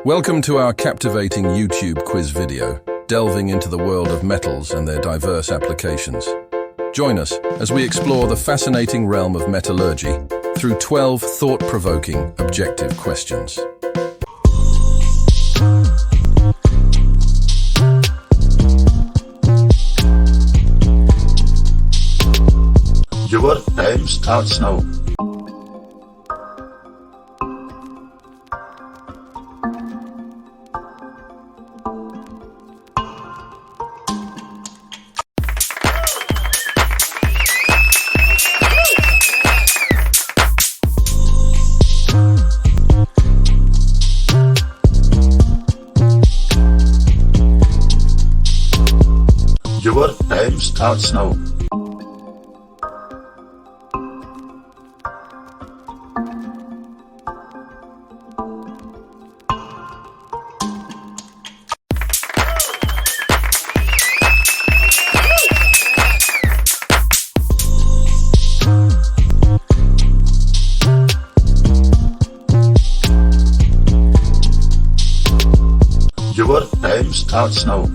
Welcome to our captivating YouTube quiz video, delving into the world of metals and their diverse applications. Join us as we explore the fascinating realm of metallurgy through 12 thought-provoking, objective questions. Your time starts now. Your time starts now. Your time starts now.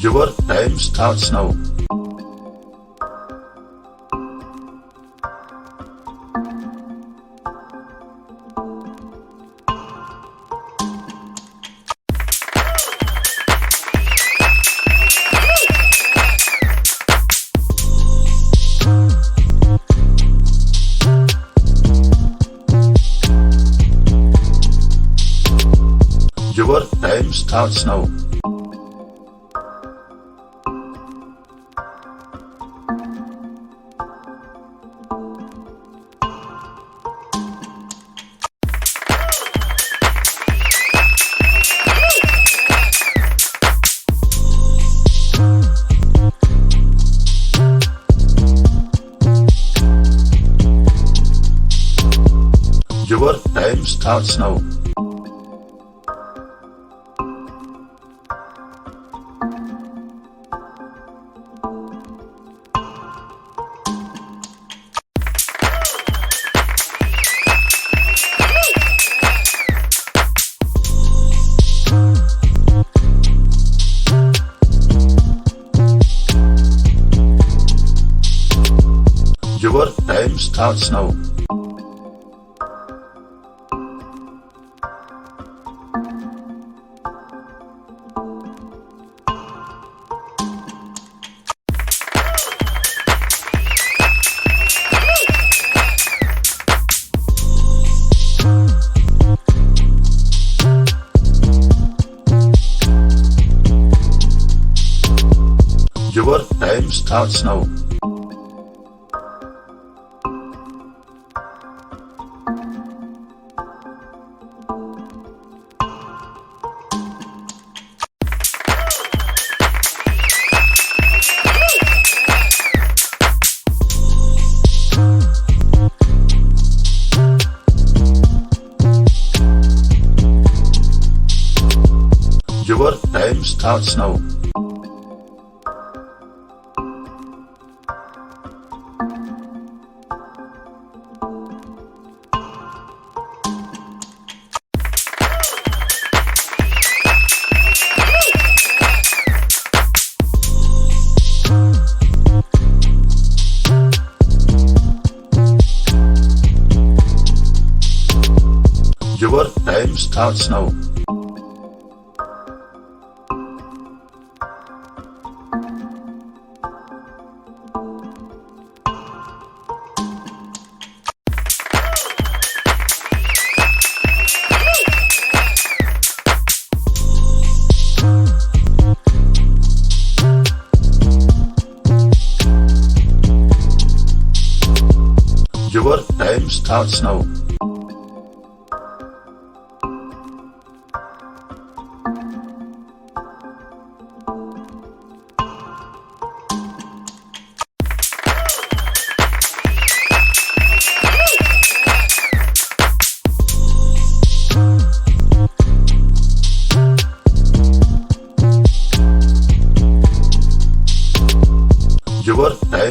Your time starts now. Your time starts now. Your time starts now. Your time starts now. Your time starts now. Your time starts now. Your time starts now. Your time starts now.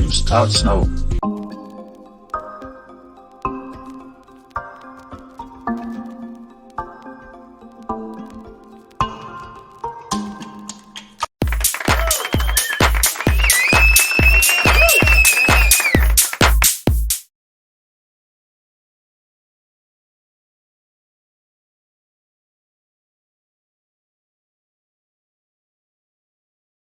time starts now.